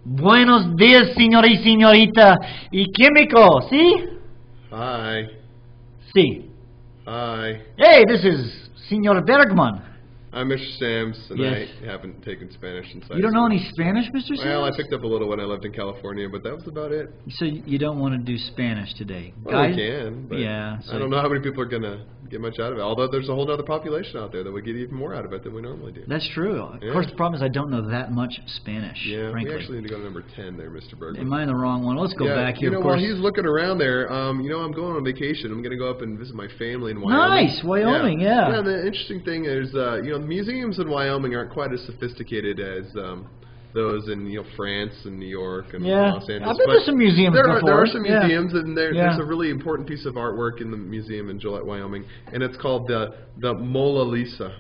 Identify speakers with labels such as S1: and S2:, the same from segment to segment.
S1: Buenos dias, señor y señorita. Y químico, ¿sí?
S2: Hi.
S1: Sí.
S2: Hi.
S1: Hey, this is Senor Bergman.
S2: I'm Mr. Sams, and
S1: Yes.
S2: I haven't taken Spanish since
S1: You don't know any Spanish, Mr. Sams?
S2: Well, I picked up a little when I lived in California, but that was about it.
S1: So you don't want to do Spanish today?
S2: Well,
S1: Guys?
S2: we can, but
S1: Yeah.
S2: I don't know how many people are going to get much out of it. Although there's a whole other population out there that would get even more out of it than we normally do.
S1: That's true. Of
S2: Yeah.
S1: course, the problem is I don't know that much Spanish,
S2: Yeah,
S1: frankly.
S2: we actually need to go to number 10 there, Mr. Bergman.
S1: Am I in the wrong one? Let's go back here,
S2: you know,
S1: of course.
S2: while he's looking around there, you know, I'm going on vacation. I'm going to go up and visit my family in Wyoming.
S1: Nice! Wyoming, yeah.
S2: Yeah, and the interesting thing is, you know, museums in Wyoming aren't quite as sophisticated as those in, you know, France and New York and Los Angeles.
S1: I've been to some museums before.
S2: There are some
S1: Yeah.
S2: museums, and there's a really important piece of artwork in the museum in Gillette, Wyoming, and it's called the Mona Lisa.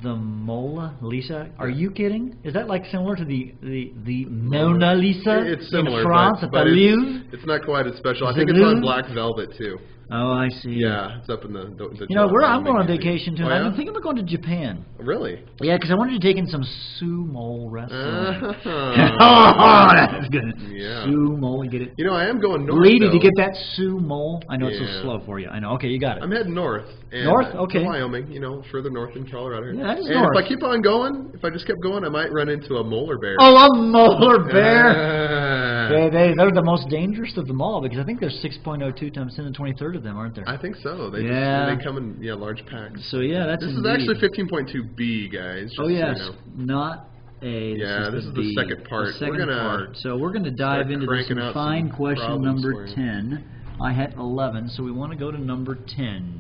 S1: The Mona Lisa? Are you kidding? Is that like similar to the Mona Lisa
S2: It's similar,
S1: in France
S2: but
S1: at the Louvre?
S2: it's not quite as special. I
S1: Is
S2: think
S1: it
S2: it's on
S1: Louvre?
S2: black velvet too.
S1: Oh, I see.
S2: Yeah, it's up in the
S1: You know, I'm
S2: Wyoming
S1: going on
S2: Museum.
S1: vacation too.
S2: Oh,
S1: And
S2: yeah?
S1: I'm thinking about going to Japan.
S2: Really?
S1: Yeah, because I wanted to take in some sumo wrestling.
S2: Oh,
S1: That's good.
S2: Yeah.
S1: Sumo, you get it?
S2: You know, I am going north.
S1: Lady,
S2: though.
S1: did you get that sumo? I know it's so
S2: Yeah.
S1: slow for you. I know. Okay, you got it.
S2: I'm heading north. And,
S1: North? Okay.
S2: To Wyoming, you know, further north than Colorado.
S1: Yeah, that is
S2: and
S1: north.
S2: if I keep on going, if I just kept going, I might run into a molar bear.
S1: Oh, a molar bear! They're the most dangerous of them all because I think there's 6.02 times 10 to the 23rd of them, aren't there?
S2: I think so. They
S1: Yeah.
S2: they come in large packs.
S1: So yeah, that's
S2: This is
S1: indeed.
S2: actually 15.2B, guys. Just
S1: Oh
S2: so you
S1: yes,
S2: know.
S1: not A.
S2: Yeah, this is the
S1: B,
S2: second part.
S1: The second
S2: We're gonna
S1: part. So we're going to dive into this
S2: cranking
S1: and
S2: out
S1: find
S2: some
S1: question
S2: problems
S1: number
S2: for you.
S1: 10. I had 11, so we want to go to number 10.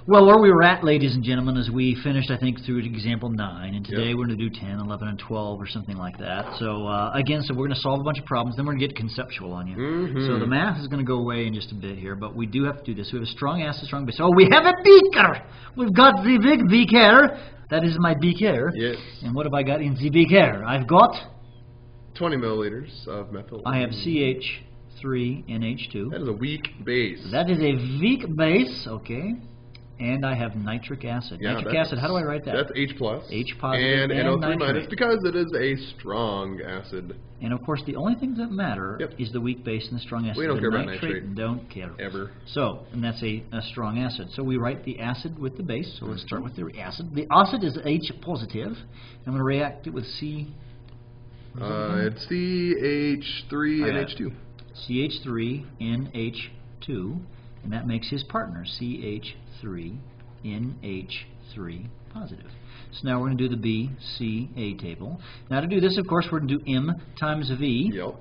S1: Well, where we were at, ladies and gentlemen, is we finished, I think, through example 9, and today we're going to do 10, 11, and 12, or something like that. So, again, we're going to solve a bunch of problems, then we're going to get conceptual on you.
S2: Mm-hmm.
S1: So the math is going to go away in just a bit here, but we do have to do this. We have a strong acid, strong base. Oh, we have a beaker! We've got the big beaker. That is my beaker.
S2: Yes.
S1: And what have I got in the beaker? I've got...
S2: 20 milliliters of methyl.
S1: I have CH3NH2.
S2: That is a weak base.
S1: That is a weak base, okay. And I have nitric acid.
S2: Yeah,
S1: Nitric acid, how do I write that?
S2: That's H+.
S1: H positive
S2: and NO3 minus
S1: nitrate.
S2: because it is a strong acid.
S1: And of course, the only things that matter is the weak base and the strong acid.
S2: We don't
S1: The
S2: care about
S1: nitrate
S2: nitrate.
S1: don't care.
S2: Ever.
S1: So, and that's a strong acid. So we write the acid with the base. So let's start with the acid. The acid is H positive. I'm going to react it with C.
S2: It's CH3NH2.
S1: CH3NH2. And that makes his partner CH3NH3 positive. So now we're going to do the BCA table. Now to do this, of course, we're going to do M times V
S2: Yep.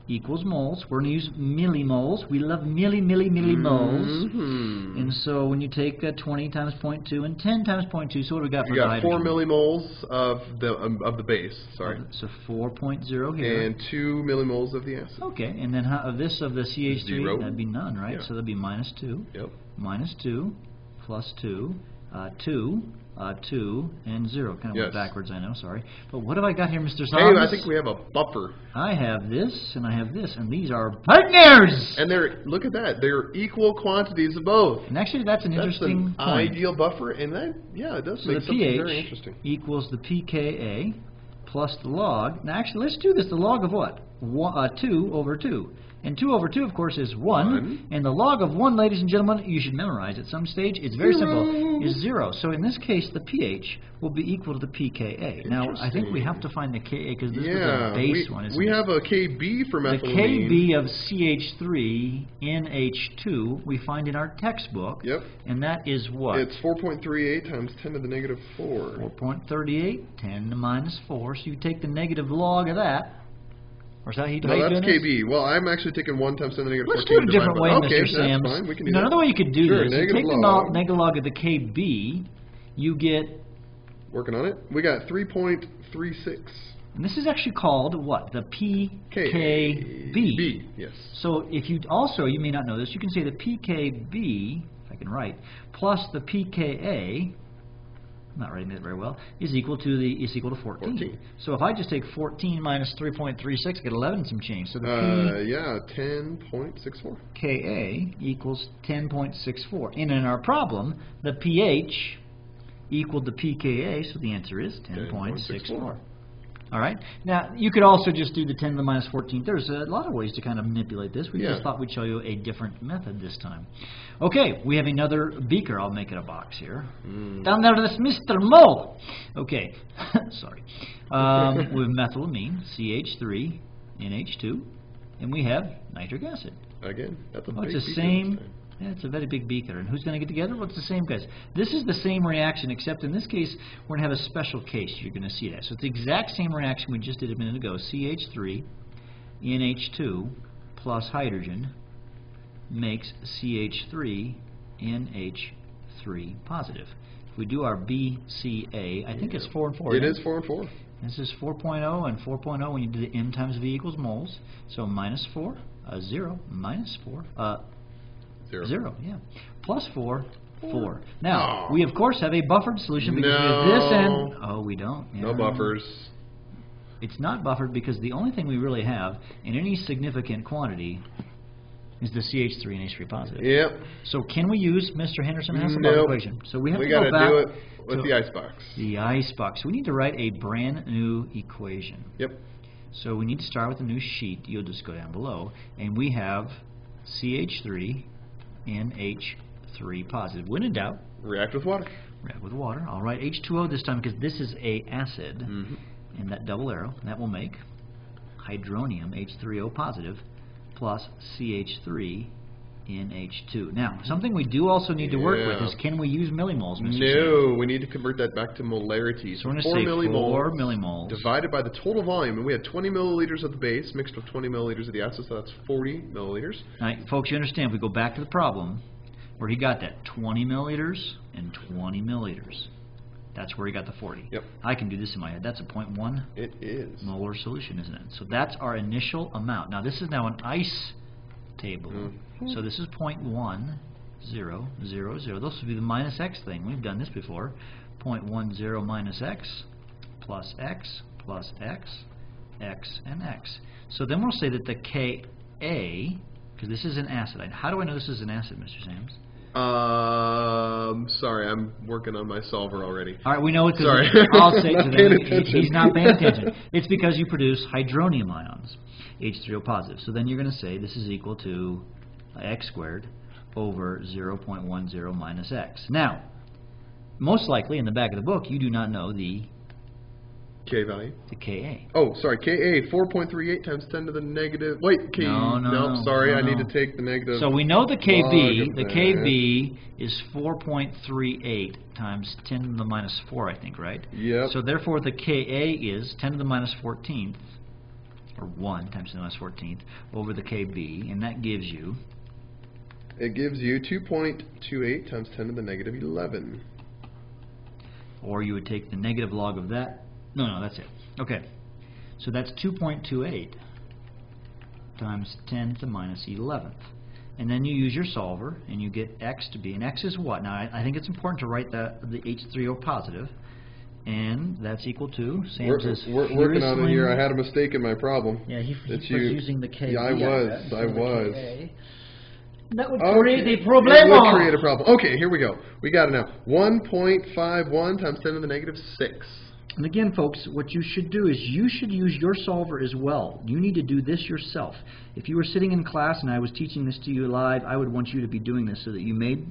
S1: equals moles. We're going to use millimoles. We love millimoles.
S2: Mm-hmm.
S1: And so when you take 20 times 0.2 and 10 times 0.2, so what do we got for
S2: You
S1: the
S2: got 4
S1: hydrogen?
S2: millimoles of the base. Sorry.
S1: So 4.0 here.
S2: And 2 millimoles of the acid.
S1: Okay, and then of the CH3,
S2: 0.
S1: that'd be none, right?
S2: Yeah.
S1: So that'd be minus 2.
S2: Yep.
S1: Minus 2, plus 2, 2, 2, and 0. Kind of went backwards, I know, sorry. But what have I got here, Mr. Sams?
S2: Hey, I think we have a buffer.
S1: I have this, and I have this, and these are partners!
S2: And look at that. They're equal quantities of both.
S1: And actually, that's an interesting
S2: an
S1: point.
S2: ideal buffer, and that, it does
S1: So
S2: make
S1: the
S2: something
S1: pH
S2: very interesting.
S1: equals the pKa plus the log. Now, actually, let's do this. The log of what? 2 over 2. And 2 over 2, of course, is 1. And the log of 1, ladies and gentlemen, you should memorize at some stage. It's very simple. Is 0. So in this case, the pH will be equal to the pKa. Now, I think we have to find the Ka because this is the base one, isn't
S2: we
S1: it?
S2: have a Kb for
S1: The
S2: methylamine.
S1: Kb of CH3NH2 we find in our textbook.
S2: Yep.
S1: And that is what?
S2: It's 4.38 times 10 to the negative 4.
S1: 4.38, 10 to the minus 4. So you take the negative log of that. Or is that how you
S2: No,
S1: how you
S2: that's
S1: doing this?
S2: Kb. Well, I'm actually taking 1 times 10 to the negative
S1: Let's
S2: 14.
S1: do it a different way,
S2: Okay,
S1: Mr.
S2: that's
S1: Sams.
S2: fine. We can do that.
S1: Another way you could do
S2: Sure,
S1: this, you
S2: negative
S1: take the
S2: log.
S1: negative log of the Kb, you get,
S2: Working on it. We got 3.36.
S1: and this is actually called what? The pKb.
S2: B, yes.
S1: So if you also, you may not know this, you can say the pKb, if I can write, plus the pKa, I'm not writing that very well, is equal to 14. So if I just take 14 minus 3.36, I get 11 and some change. So the
S2: 10.64.
S1: Ka equals 10.64. And in our problem, the pH equaled the pKa, so the answer is 10.64. All right. Now, you could also just do the 10 to the minus 14th. There's a lot of ways to kind of manipulate this. We just thought we'd show you a different method this time. Okay, we have another beaker. I'll make it a box here. Down there, this Mr. Mo. Okay, sorry. We have methylamine, CH3, NH2, and we have nitric acid.
S2: Again, that's a big
S1: it's the same. Yeah, it's a very big beaker. And who's going to get together? Well, it's the same guys. This is the same reaction, except in this case, we're going to have a special case. You're going to see that. So it's the exact same reaction we just did a minute ago. CH3, NH2, plus hydrogen makes CH3, NH3 positive. If we do our BCA, I think it's 4 and 4.
S2: It is 4 and 4.
S1: This is 4.0 and 4.0 when you do the M times V equals moles. So minus 4, 0, minus 4, 0, yeah. Plus 4, 4. Now, we of course have a buffered solution because we have this and... Oh, we don't. Yeah.
S2: No buffers.
S1: It's not buffered because the only thing we really have in any significant quantity is the CH3 and H3 positive.
S2: Yep.
S1: So can we use Mr. Henderson-Hasselbalch equation? So we have to
S2: go back.
S1: Do
S2: it with the icebox.
S1: The icebox. We need to write a brand new equation.
S2: Yep.
S1: So we need to start with a new sheet. You'll just go down below. And we have CH3 NH3 positive. When in doubt,
S2: react with water.
S1: React with water. I'll write H2O this time because this is a acid. And that double arrow, that will make hydronium H3O positive plus CH3 NH2. Now, something we do also need to work with is, can we use millimoles, Mr.
S2: No, we need to convert that back to molarity.
S1: So we're going to say 4 millimoles
S2: divided by the total volume, and we had 20 milliliters of the base mixed with 20 milliliters of the acid, so that's 40 milliliters.
S1: All right, folks, you understand, if we go back to the problem, where he got that 20 milliliters and 20 milliliters. That's where he got the 40.
S2: Yep.
S1: I can do this in my head. That's a 0.1
S2: it is.
S1: molar solution, isn't it? So that's our initial amount. Now, this is now an ice table. So this is 0.1000. This would be the minus x thing. We've done this before. 0.10 minus x plus x plus x, x, and x. So then we'll say that the Ka, because this is an acid. How do I know this is an acid, Mr. Sams?
S2: Sorry, I'm working on my solver already.
S1: All right, we know it because
S2: sorry.
S1: I'll say to them, he's not paying attention. It's because you produce hydronium ions, H3O positive. So then you're going to say this is equal to x squared over 0.10 minus x. Now, most likely in the back of the book, you do not know the
S2: K value?
S1: The Ka.
S2: Oh, sorry, Ka, 4.38 times 10 to the negative... Wait, K... No, sorry, I need to take the negative...
S1: So we know the Kb. The Kb is 4.38 times 10 to the minus 4, I think, right?
S2: Yep.
S1: So therefore the Ka is 10 to the minus 14th, or 1 times 10 to the minus 14th, over the Kb, and that gives you...
S2: It gives you 2.28 times 10 to the negative 11.
S1: Or you would take the negative log of that. No, that's it. Okay. So that's 2.28 times 10 to the minus 11th. And then you use your solver, and you get x to be, and x is what? Now, I think it's important to write the H3O positive, and that's equal to, Sam's is
S2: working on it here. I had a mistake in my problem.
S1: Yeah, he was using the K.
S2: Yeah, I was.
S1: That would create a problem. It
S2: would create a problem. Okay, here we go. We got it now. 1.51 times 10 to the negative 6.
S1: And again, folks, what you should do is you should use your solver as well. You need to do this yourself. If you were sitting in class and I was teaching this to you live, I would want you to be doing this so that you made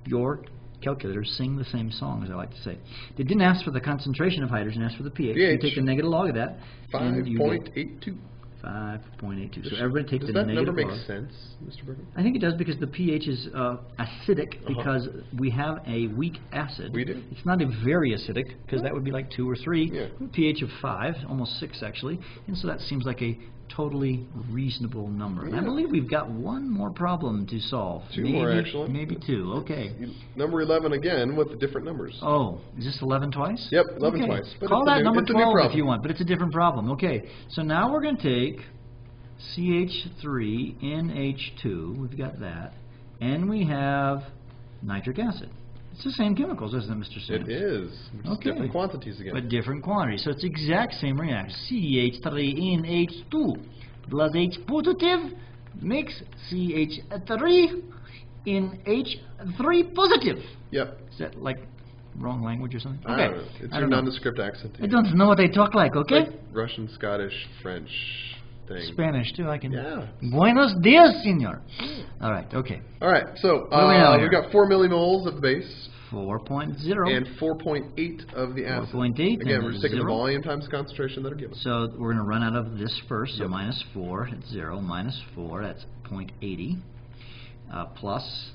S1: your calculator sing the same song, as I like to say. They didn't ask for the concentration of hydrogen, asked for the pH. You take the negative log of that.
S2: 5.82.
S1: 5.82. So everybody take the negative log.
S2: Does that number make sense, Mr. Berger?
S1: I think it does because the pH is acidic because we have a weak acid.
S2: We do.
S1: It's not a very acidic because that would be like 2 or 3.
S2: Yeah.
S1: pH of 5, almost 6 actually. And so that seems like a totally reasonable number. And I believe we've got one more problem to solve.
S2: Two more actually.
S1: Maybe 2. Okay.
S2: Number 11 again with the different numbers.
S1: Oh, is this 11 twice?
S2: Yep, 11 twice. But
S1: call that number 12 if you want, but it's a different problem. Okay, so now we're going to take CH3NH2, we've got that, and we have nitric acid. It's the same chemicals, isn't it, Mr. Sims?
S2: It is. It's different quantities again.
S1: But different quantities. So it's the exact same reaction. CH3NH2 plus H positive makes CH3NH3 positive.
S2: Yep.
S1: Is that like wrong language or something?
S2: I don't know. It's your nondescript accent.
S1: I don't know what they talk like, okay?
S2: Like Russian, Scottish, French thing.
S1: Spanish, too. I can.
S2: Yeah.
S1: Buenos dias, senor. All right, okay.
S2: All right, so we've got 4 millimoles of the base.
S1: 4.0.
S2: And 4.8 of the acid.
S1: 4.8.
S2: Again, we're just taking the volume times the concentration that are given.
S1: So we're going to run out of this first. So minus 4, that's 0. Minus 4, that's 0.80. Plus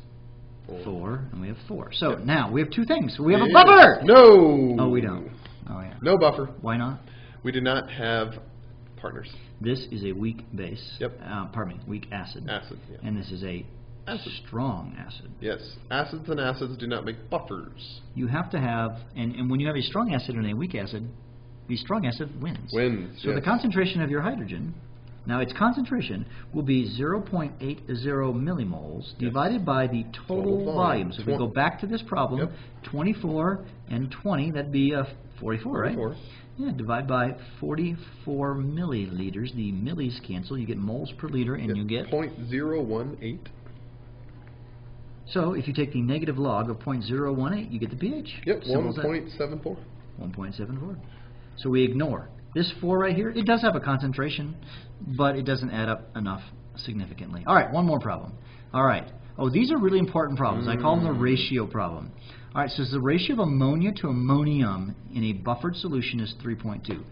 S1: 4, and we have 4. So now we have two things. We have a buffer!
S2: No!
S1: Oh, we don't. Oh, yeah.
S2: No buffer.
S1: Why not?
S2: We do not have partners.
S1: This is a weak base.
S2: Yep.
S1: Pardon me, weak acid.
S2: Acid, yeah.
S1: And this is a strong acid.
S2: Yes. Acids and acids do not make buffers.
S1: You have to have, and when you have a strong acid and a weak acid, the strong acid wins. So the concentration of your hydrogen, now its concentration will be 0.80 millimoles divided by the total volume. So if we go back to this problem, 24 and 20, that'd be 44, right? Yeah, divide by 44 milliliters. The millis cancel. You get moles per liter, and you get
S2: 0.018.
S1: So if you take the negative log of 0.018, you get the pH.
S2: Yep, 1.74.
S1: 1.74. So we ignore this 4 right here. It does have a concentration, but it doesn't add up enough significantly. All right, one more problem. All right. Oh, these are really important problems. I call them the ratio problem. All right, so the ratio of ammonia to ammonium in a buffered solution is 3.2.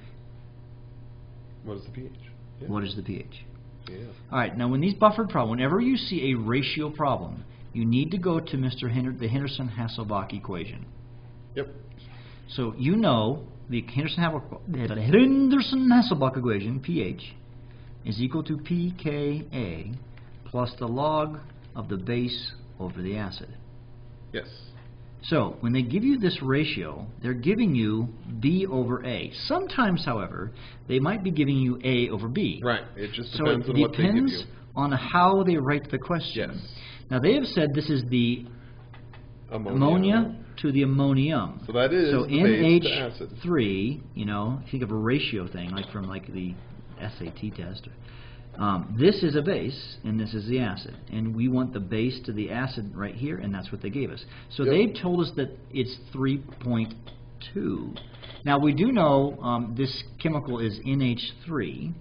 S2: What is the pH? Yeah.
S1: What is the pH?
S2: Yeah.
S1: All right, now when these buffered problems, whenever you see a ratio problem, you need to go to the Henderson-Hasselbalch equation.
S2: Yep.
S1: So you know the Henderson-Hasselbalch equation, pH, is equal to pKa plus the log of the base over the acid.
S2: Yes.
S1: So when they give you this ratio, they're giving you B over A. Sometimes, however, they might be giving you A over B.
S2: Right. It just depends on what they give you.
S1: So it depends on how they write the question.
S2: Yes.
S1: Now they have said this is the ammonia to the ammonium.
S2: So that is
S1: so
S2: the base to acid.
S1: NH3, you know, think of a ratio thing, like from the SAT test. This is a base, and this is the acid. And we want the base to the acid right here, and that's what they gave us. So they've told us that it's 3.2. Now, we do know this chemical is NH3,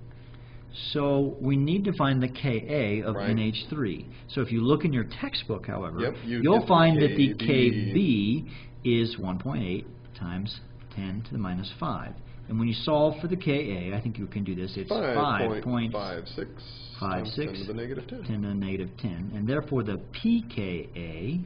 S1: so we need to find the Ka of NH3. So if you look in your textbook, however, you'll find that the Kb is 1.8 times 10 to the minus 5. And when you solve for the Ka, I think you can do this. It's 5.56
S2: times 10 to the negative 10.
S1: 10 to the negative 10. And therefore the pKa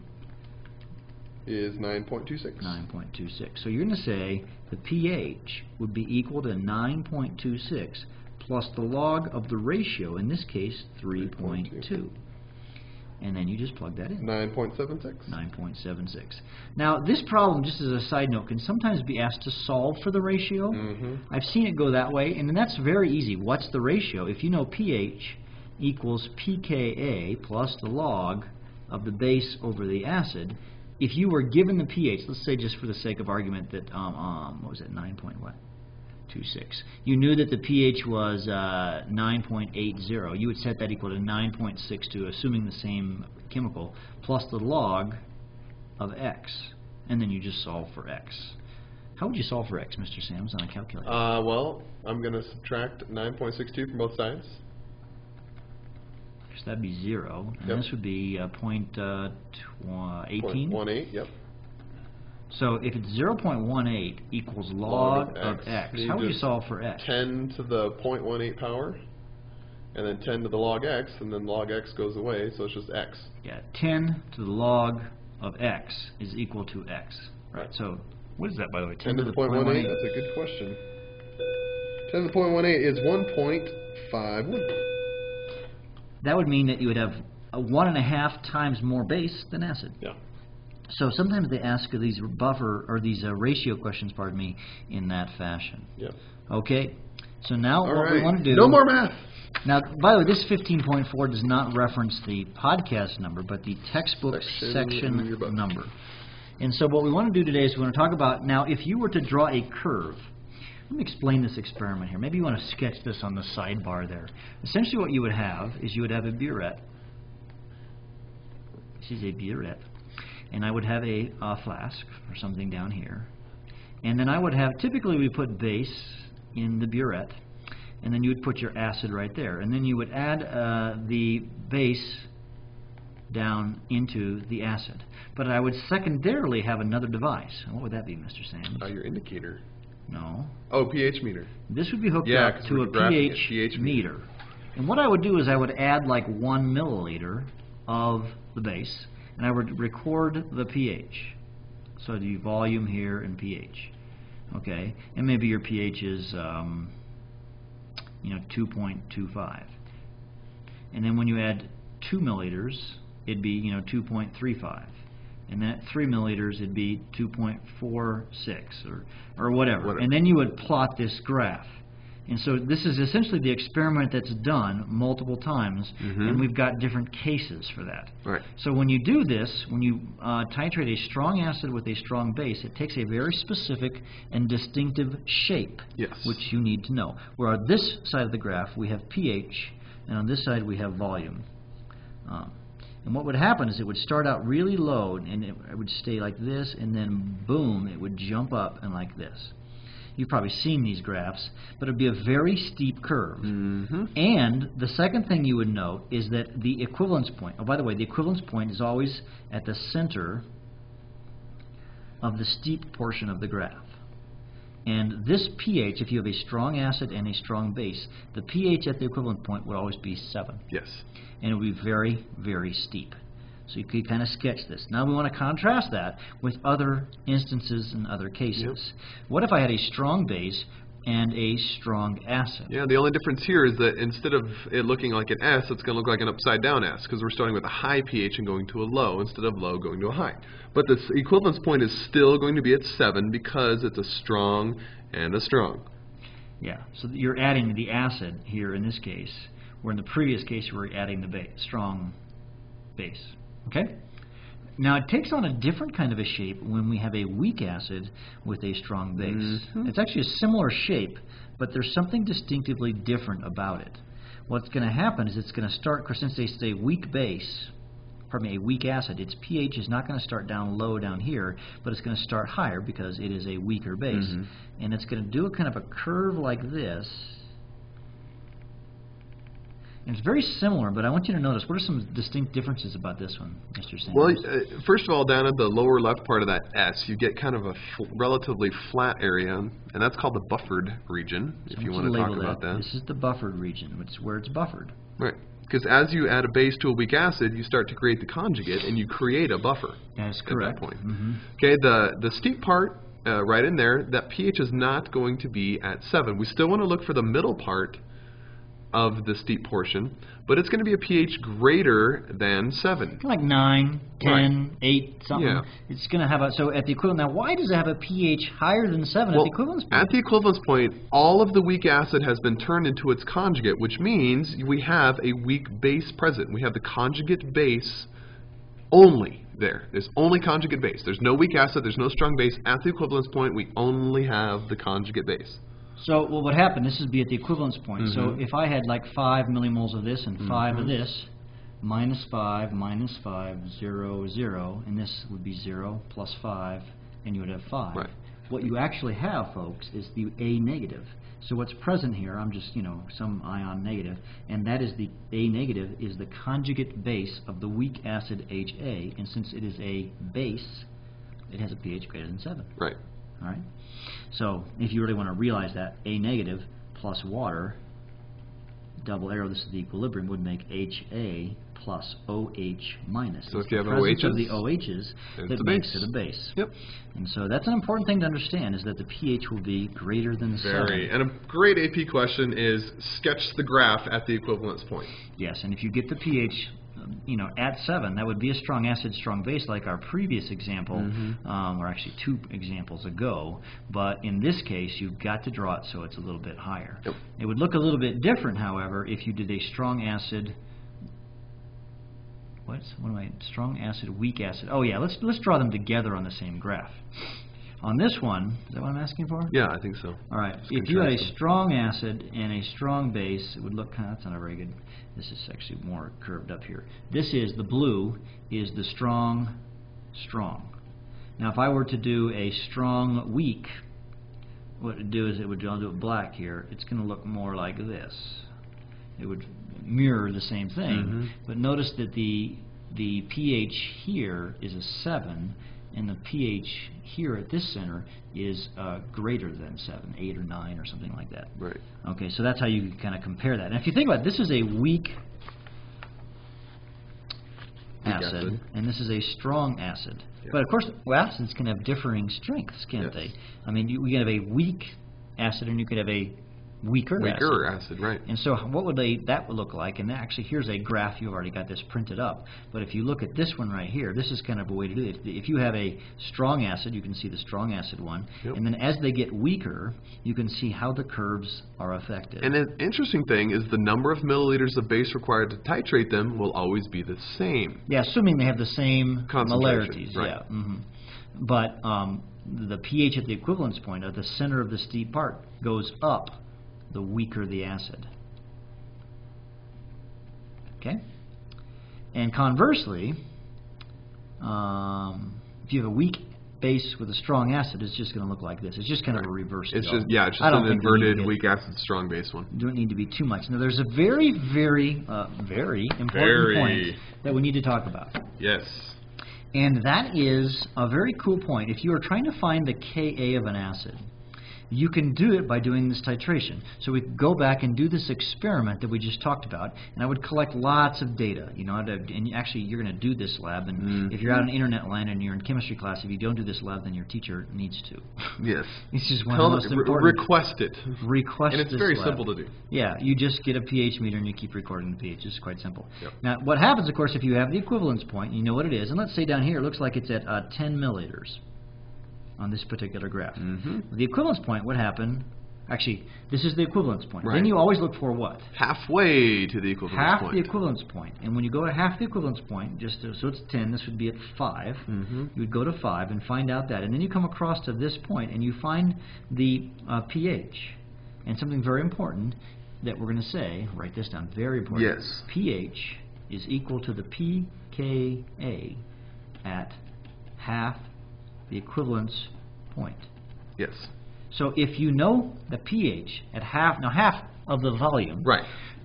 S2: is 9.26.
S1: 9.26. So you're going to say the pH would be equal to 9.26 plus the log of the ratio, in this case 3.2. And then you just plug that in.
S2: 9.76.
S1: 9.76. Now, this problem, just as a side note, can sometimes be asked to solve for the ratio. I've seen it go that way, and then that's very easy. What's the ratio? If you know pH equals pKa plus the log of the base over the acid, if you were given the pH, let's say just for the sake of argument that, what was it, 9.26. You knew that the pH was 9.80. You would set that equal to 9.62, assuming the same chemical, plus the log of x. And then you just solve for x. How would you solve for x, Mr. Sams, on a calculator?
S2: Well, I'm going to subtract 9.62 from both sides.
S1: So that'd be 0. And this would be 0.18.
S2: 0.18, yep.
S1: So if it's 0.18 equals log of x, how would you solve for x?
S2: 10 to the 0.18 power, and then 10 to the log x, and then log x goes away, so it's just x.
S1: Yeah, 10 to the log of x is equal to x. Right. So what is that, by the way?
S2: 10 to the 0.18? That's a good question. 10 to the 0.18 is 1.51.
S1: That would mean that you would have 1.5 times more base than acid.
S2: Yeah.
S1: So sometimes they ask these ratio questions, pardon me, in that fashion.
S2: Yep.
S1: Okay. So now what we want to do.
S2: No more math.
S1: Now, by the way, this 15.4 does not reference the podcast number, but the textbook section number. And so what we want to do today is we want to talk about, now, if you were to draw a curve. Let me explain this experiment here. Maybe you want to sketch this on the sidebar there. Essentially what you would have is you would have a burette. This is a burette. and I would have a flask or something down here. And then I would have, typically we put base in the burette, and then you would put your acid right there. And then you would add the base down into the acid. But I would secondarily have another device. What would that be, Mr. Sands?
S2: Your indicator.
S1: No.
S2: Oh, pH meter.
S1: This would be hooked up to a pH meter. And what I would do is I would add like 1 milliliter of the base, and I would record the pH. So the volume here and pH. Okay, and maybe your pH is 2.25. And then when you add 2 milliliters, it'd be 2.35. And then at 3 milliliters, it'd be 2.46 or whatever. And then you would plot this graph. And so this is essentially the experiment that's done multiple times, and we've got different cases for that.
S2: Right.
S1: So when you do this, when you titrate a strong acid with a strong base, it takes a very specific and distinctive shape, which you need to know. Where on this side of the graph, we have pH, and on this side we have volume. And what would happen is it would start out really low, and it would stay like this, and then boom, it would jump up and like this. You've probably seen these graphs, but it would be a very steep curve. And the second thing you would note is that the equivalence point, oh, by the way, the equivalence point is always at the center of the steep portion of the graph. And this pH, if you have a strong acid and a strong base, the pH at the equivalent point would always be 7.
S2: Yes.
S1: And it would be very, very steep. So you could kind of sketch this. Now we want to contrast that with other instances and other cases. What if I had a strong base and a strong acid?
S2: Yeah, the only difference here is that instead of it looking like an S, it's going to look like an upside down S, because we're starting with a high pH and going to a low instead of low going to a high. But this equivalence point is still going to be at 7 because it's a strong and a strong.
S1: Yeah, so you're adding the acid here in this case, where in the previous case you were adding the strong base. Okay? Now it takes on a different kind of a shape when we have a weak acid with a strong base. It's actually a similar shape, but there's something distinctively different about it. What's going to happen is it's going to start, because since it's a weak base, pardon me, a weak acid, its pH is not going to start down low down here, but it's going to start higher because it is a weaker base. And it's going to do a kind of a curve like this. And it's very similar, but I want you to notice, what are some distinct differences about this one, Mr. Sanders?
S2: Well, first of all, down at the lower left part of that S, you get kind of a relatively flat area, and that's called the buffered region, if you want to talk about that.
S1: This is the buffered region. It's where it's buffered.
S2: Right. Because as you add a base to a weak acid, you start to create the conjugate, and you create a buffer.
S1: That's correct.
S2: At that point. Okay, the steep part, right in there, that pH is not going to be at 7. We still want to look for the middle part of the steep portion, but it's going to be a pH greater than 7.
S1: Like 9, 10, 8, something. Yeah. It's going to have a, so at the equivalent, now why does it have a pH higher than 7 at the equivalence point?
S2: At the equivalence point, all of the weak acid has been turned into its conjugate, which means we have a weak base present. We have the conjugate base only there. There's only conjugate base. There's no weak acid, there's no strong base. At the equivalence point, we only have the conjugate base.
S1: So, well, what happened, this would be at the equivalence point. So if I had like 5 millimoles of this and 5 of this, -5, -5, 0, 0, and this would be 0 plus 5, and you would have 5.
S2: Right.
S1: What you actually have, folks, is the A negative. So what's present here, I'm just, some ion negative, and that is the A negative is the conjugate base of the weak acid HA, and since it is a base, it has a pH greater than 7.
S2: Right.
S1: All right. So if you really want to realize that, A negative plus water, double arrow, this is the equilibrium, would make HA plus OH minus.
S2: So if you have
S1: OHs,
S2: of
S1: the OHs that makes it a base.
S2: Yep.
S1: And so that's an important thing to understand, is that the pH will be greater than 7.
S2: And a great AP question is sketch the graph at the equivalence point.
S1: Yes, and if you get the pH at 7, that would be a strong acid, strong base, like our previous example, or actually 2 examples ago. But in this case, you've got to draw it so it's a little bit higher.
S2: Yep.
S1: It would look a little bit different, however, if you did a strong acid. Strong acid, weak acid. Oh yeah, let's draw them together on the same graph. On this one, is that what I'm asking for?
S2: Yeah, I think so.
S1: All right. If you had a strong acid and a strong base, it would look kind of, that's not a very good. This is actually more curved up here. This is, the blue is the strong strong. Now if I were to do a strong weak, what it would do is it would, I'll do it black here, it's going to look more like this. It would mirror the same thing, but notice that the pH here is a 7, and the pH here at this center is greater than 7, 8 or 9 or something like that.
S2: Right.
S1: Okay, so that's how you kind of compare that. And if you think about it, this is a weak acid, and this is a strong acid. Yeah. But of course, acids can have differing strengths, can't they? I mean, you can have a weak acid, and you could have a weaker acid,
S2: right.
S1: And so what would that would look like? And actually, here's a graph. You've already got this printed up. But if you look at this one right here, this is kind of a way to do it. If you have a strong acid, you can see the strong acid one. And then as they get weaker, you can see how the curves are affected.
S2: And an interesting thing is the number of milliliters of base required to titrate them will always be the same.
S1: Yeah, assuming they have the same molarities.
S2: Right.
S1: Yeah. But the pH at the equivalence point, at the center of the steep part, goes up the weaker the acid. Okay? And conversely, if you have a weak base with a strong acid, it's just going to look like this. It's just kind of a reverse deal.
S2: It's just, yeah, it's just an inverted weak acid, strong base one.
S1: You don't need to be too much. Now, there's a very, very, very important point that we need to talk about.
S2: Yes.
S1: And that is a very cool point. If you are trying to find the Ka of an acid, you can do it by doing this titration. So we could go back and do this experiment that we just talked about, and I would collect lots of data. You know, and actually, you're going to do this lab, and if you're out in internet land and you're in chemistry class, if you don't do this lab, then your teacher needs to.
S2: Yes.
S1: This is one of the most important.
S2: Request it.
S1: Request
S2: and it's
S1: this
S2: very
S1: lab.
S2: Simple to do.
S1: Yeah, you just get a pH meter and you keep recording the pH. It's quite simple.
S2: Yep.
S1: Now, what happens, of course, if you have the equivalence point, you know what it is, and let's say down here, it looks like it's at 10 milliliters on this particular graph. The equivalence point would happen. Actually, this is the equivalence point.
S2: Right.
S1: Then you always look for what?
S2: Halfway to the equivalence point.
S1: Half the equivalence point. And when you go to half the equivalence point, so it's 10, this would be at 5. You would go to 5 and find out that. And then you come across to this point and you find the pH. And something very important that we're going to say, write this down, very important.
S2: Yes.
S1: pH is equal to the pKa at half the equivalence point.
S2: Yes.
S1: So if you know the pH at half of the volume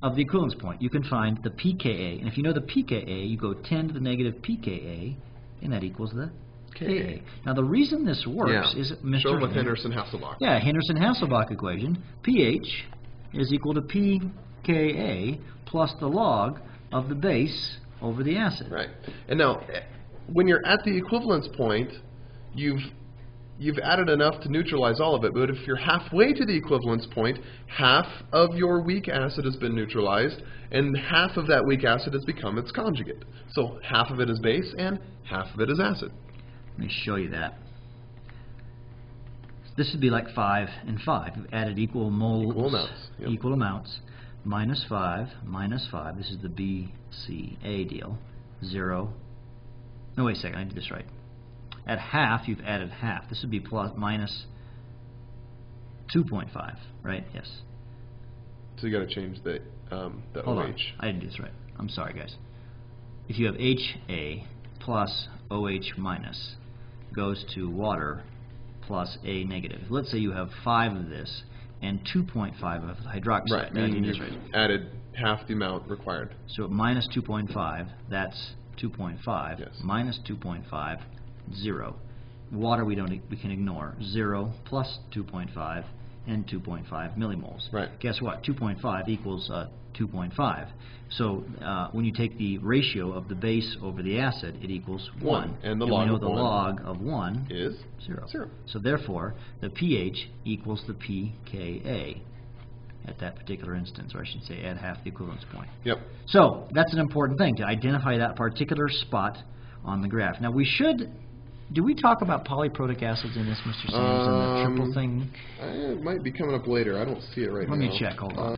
S1: of the equivalence point, you can find the pKa. And if you know the pKa, you go 10 to the negative pKa, and that equals the Ka. Now the reason this works is Mr.
S2: Shown with Henderson-Hasselbalch.
S1: Yeah, Henderson-Hasselbalch equation. pH is equal to pKa plus the log of the base over the acid.
S2: Right. And now, when you're at the equivalence point, you've added enough to neutralize all of it, but if you're halfway to the equivalence point, half of your weak acid has been neutralized, and half of that weak acid has become its conjugate. So half of it is base, and half of it is acid.
S1: Let me show you that. This would be like 5 and 5. You've added equal moles, equal amounts, minus 5, minus 5. This is the BCA deal. 0. No, wait a second, I did this right. At half, you've added half. This would be minus 2.5, right? Yes.
S2: So you got to change the
S1: Hold
S2: OH.
S1: on. I didn't do this right. I'm sorry, guys. If you have HA plus OH minus goes to water plus A negative. Let's say you have 5 of this and 2.5 of hydroxide.
S2: Right. And you've added half the amount required.
S1: So at minus 2.5, that's 2.5.
S2: Yes.
S1: Minus 2.5. 0. Water we can ignore. 0 plus 2.5 and 2.5 millimoles.
S2: Right.
S1: Guess what? 2.5 equals 2.5. So when you take the ratio of the base over the acid, it equals 1.
S2: And the
S1: we
S2: log
S1: know
S2: of
S1: the
S2: 1
S1: log of 1
S2: is
S1: 0.
S2: 0.
S1: So therefore, the pH equals the pKa at that particular instance, or I should say at half the equivalence point.
S2: Yep.
S1: So that's an important thing, to identify that particular spot on the graph. Now we should... Do we talk about polyprotic acids in this, Mr. Sands, and the triple thing?
S2: It might be coming up later. I don't see it right now.
S1: Let me check. Hold on.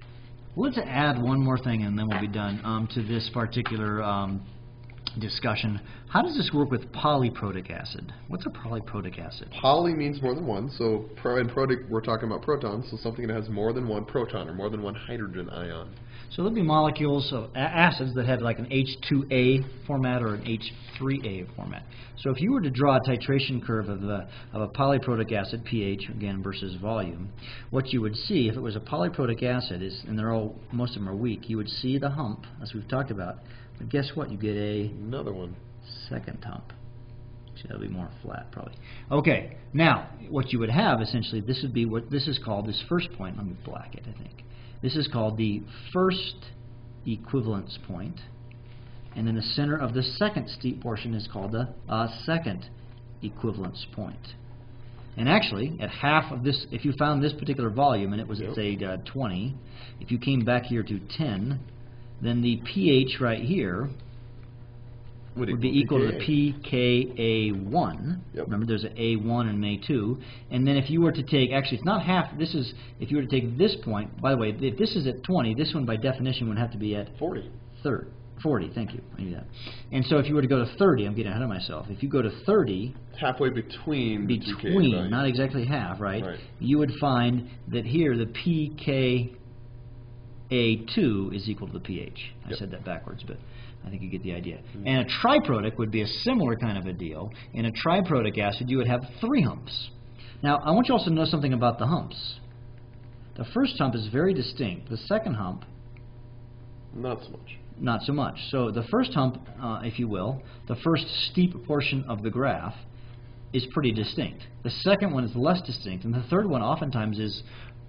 S1: Let's add one more thing, and then we'll be done to this particular discussion. How does this work with polyprotic acid? What's a polyprotic acid?
S2: Poly means more than one, so in protic we're talking about protons, so something that has more than one proton or more than one hydrogen ion.
S1: So there'll be molecules of acids that have like an H2A format or an H3A format. So if you were to draw a titration curve of a polyprotic acid, pH again versus volume, what you would see if it was a polyprotic acid is, and most of them are weak, you would see the hump as we've talked about. But guess what? You get
S2: another one.
S1: Second hump. Actually, that'll be more flat probably. Okay, now what you would have essentially, this would be what this is called, this first point. Let me black it, I think. This is called the first equivalence point, and then the center of the second steep portion is called the second equivalence point. And actually, at half of this, if you found this particular volume and it was at say 20, if you came back here to 10, then the pH right here would be equal to the pKa1.
S2: Yep.
S1: Remember, there's an A1 and an A2. And then if you were to take, actually it's not half, this is, if you were to take this point, by the way, if this is at 20, this one by definition would have to be at
S2: 40.
S1: 40, thank you. I knew that. And so if you were to go to 30, I'm getting ahead of myself. If you go to 30,
S2: halfway between the two Ks,
S1: not exactly half, right? You would find that here the pKa2 is equal to the pH. I said that backwards, but I think you get the idea. And a triprotic would be a similar kind of a deal. In a triprotic acid, you would have 3 humps. Now, I want you also to know something about the humps. The first hump is very distinct. The second hump,
S2: not so much.
S1: Not so much. So the first hump, if you will, the first steep portion of the graph is pretty distinct. The second one is less distinct, and the third one oftentimes is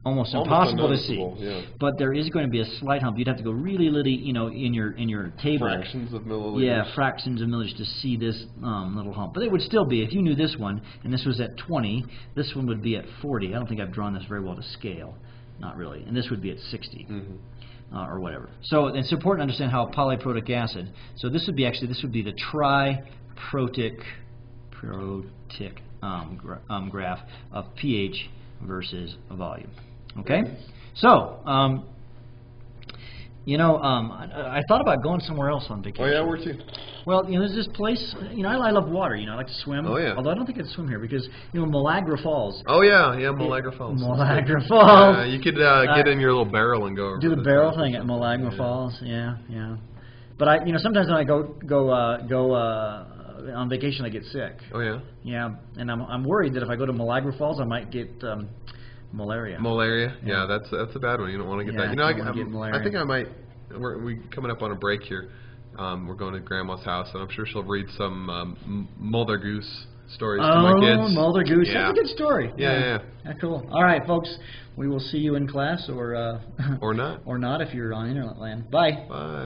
S1: almost impossible to see.
S2: Yeah.
S1: But there is going to be a slight hump. You'd have to go really, you know, in your table.
S2: Fractions of milliliters.
S1: Yeah, fractions of milliliters to see this little hump. But it would still be, if you knew this one, and this was at 20, this one would be at 40. I don't think I've drawn this very well to scale. Not really. And this would be at 60. Or whatever. So it's important to understand how polyprotic acid. So this would be the triprotic graph of pH versus volume. Okay? So, you know, I thought about going somewhere else on vacation.
S2: Oh yeah, where to?
S1: Well, you know, there's this place, you know, I love water, you know, I like to swim.
S2: Oh yeah.
S1: Although I don't think I'd swim here because, you know, Malagra Falls.
S2: Oh yeah, Malagra Falls.
S1: Malagra Falls.
S2: You could get in your little barrel and go over.
S1: Do the barrel thing at Malagra Falls, yeah. But I, you know, sometimes when I go on vacation, I get sick.
S2: Oh yeah.
S1: Yeah, and I'm worried that if I go to Malagra Falls, I might get malaria.
S2: Malaria, yeah, that's a bad one. You don't want to get that. You know, I think I might. We're coming up on a break here. We're going to Grandma's house, and I'm sure she'll read some Mulder Goose stories to my kids.
S1: Oh, Mulder Goose.
S2: Yeah.
S1: That's a good story.
S2: Yeah.
S1: That's cool. All right, folks. We will see you in class or
S2: or not.
S1: Or not if you're on internet land. Bye.
S2: Bye.